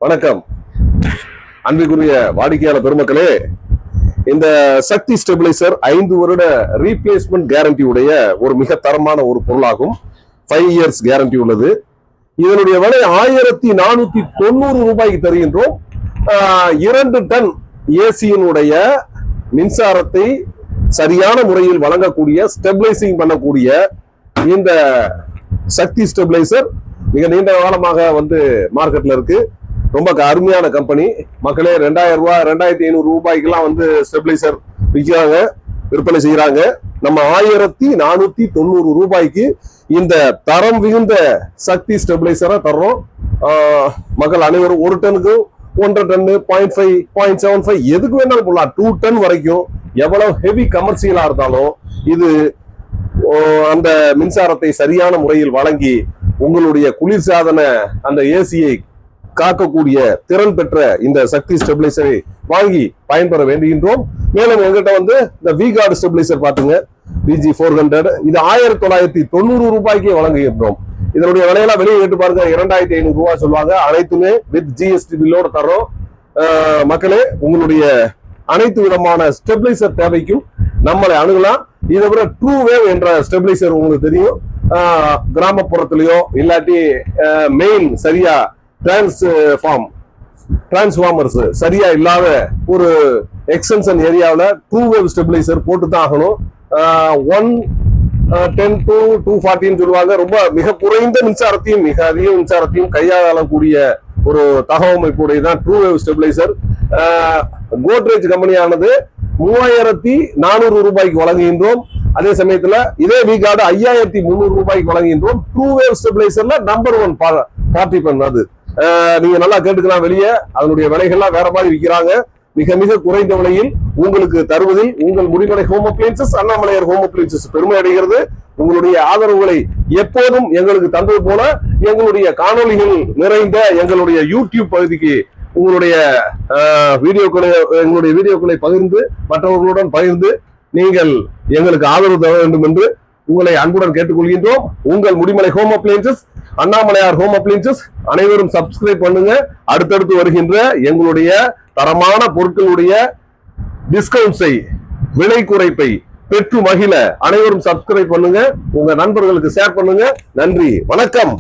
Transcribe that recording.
வணக்கம் அன்பிற்குரிய வாடிக்கையாளர் பெருமக்களே, இந்த சக்தி ஸ்டெபிலைசர் 5 வருட ரீப்ளேஸ்மெண்ட் கேரண்டி உடைய ஒரு மிக தரமான ஒரு பொருளாகும். 5 இயர்ஸ் கேரண்டி உள்ளது. இதனுடைய விலை 1490 ரூபாய்க்கு தருகின்றோம். 2 டன் ஏசியினுடைய மின்சாரத்தை சரியான முறையில் வழங்கக்கூடிய ஸ்டெபிலைசிங் பண்ணக்கூடிய இந்த சக்தி ஸ்டெபிலைசர் மிக நீண்ட காலமாக மார்க்கெட்ல இருக்கு. ரொம்ப அருமையான கம்பெனி மக்களே. 2000 ரூபாய் 2500 ரூபாய்க்கெல்லாம் ஸ்டெபிலைசர் விற்கிறாங்க, விற்பனை செய்யறாங்க. நம்ம 1490 ரூபாய்க்கு இந்த தரம் மிகுந்த சக்தி ஸ்டெபிலைசரை தர்றோம். மக்கள் அனைவரும் 1 டனுக்கு 1.5 டன் 0.5 0.75 எதுக்கு வேணாலும் போடலாம். 2 டன் வரைக்கும் எவ்வளவு ஹெவி கமர்ஷியலா இருந்தாலும் இது அந்த மின்சாரத்தை சரியான முறையில் வழங்கி உங்களுடைய குளிர்சாதன அந்த ஏசியை காக்கக்கூடிய திறன் பெற்ற இந்த சக்தி ஸ்டெபிலைசரை வாங்கி பயன்பெற வேண்டுகின்றோம். மேலும் எங்கிட்ட இந்த V-Guard ஸ்டெபிலைசர் பாத்துங்க, VG400, இது 1990 ரூபாய்க்கே வழங்குகின்றோம். இதனுடைய விலையெல்லாம் வெளியே கேட்டு பாருங்க, 2500 ரூபாய் சொல்லுவாங்க. அனைத்துமே வித் GST பில்லோட தரோம். மக்களே, உங்களுடைய அனைத்து விதமான ஸ்டெபிலைசர் தேவைக்கும் நம்மளை அணுகலாம். இதை விட ட்ரூ வேவ் என்ற ஸ்டெபிலைசர் உங்களுக்கு தெரியும். கிராமப்புறத்திலேயோ இல்லாட்டி மெயின் சரியா டிரான்ஸ்ஃபார்மர்ஸ் சரியா இல்லாத ஒரு எக்ஸ்டென்ஷன் ஏரியாவில் ட்ரூ வேவ் ஸ்டெபிலைசர் போட்டு தான் ஆகணும். 110 to 240 சொல்லுவாங்க. ரொம்ப மிக குறைந்த மின்சாரத்தையும் மிக அதிக மின்சாரத்தையும் கையாளக்கூடிய ஒரு தகவமைப்புடையதான் ட்ரூ வேவ் ஸ்டெபிலைசர். கோத்ரேஜ் கம்பெனியானது 3400 ரூபாய்க்கு வழங்குகின்றோம். அதே சமயத்துல இதே V-Guard 5300 ரூபாய்க்கு வழங்குகின்றோம். ட்ரூ வேவ் ஸ்டெபிலைசர்ல நம்பர் 1 பார்ட்டிபன் அது. நீங்க நல்லா கேட்டுக்கலாம். வெளியே அதனுடைய விலைகள்லாம் வேற மாதிரி விற்கிறாங்க. மிக மிக குறைந்த விலையில் உங்களுக்கு தருவதில் உங்கள் முடிமலை home appliances, Annamalaiyar home appliances பெருமை அடைகிறது. உங்களுடைய ஆதரவுகளை எப்போதும் எங்களுக்கு தந்தது போல எங்களுடைய காணொலிகள் நிறைந்த எங்களுடைய யூடியூப் பகுதிக்கு உங்களுடைய வீடியோக்களை பகிர்ந்து மற்றவர்களுடன் பகிர்ந்து நீங்கள் எங்களுக்கு ஆதரவு தர வேண்டும் என்று உங்களை அன்புடன் கேட்டுக்கொள்கின்றோம். உங்கள் முடிமலை home appliances, Annamalaiyar home appliances அனைவரும் சப்ஸ்கிரைப் பண்ணுங்க. அடுத்தடுத்து வருகின்ற எங்களுடைய தரமான பொருட்களுடைய டிஸ்கவுண்ட்ஸை, விலை குறைப்பை பெற்று மகிழ அனைவரும் சப்ஸ்கிரைப் பண்ணுங்க. உங்க நண்பர்களுக்கு ஷேர் பண்ணுங்க. நன்றி, வணக்கம்.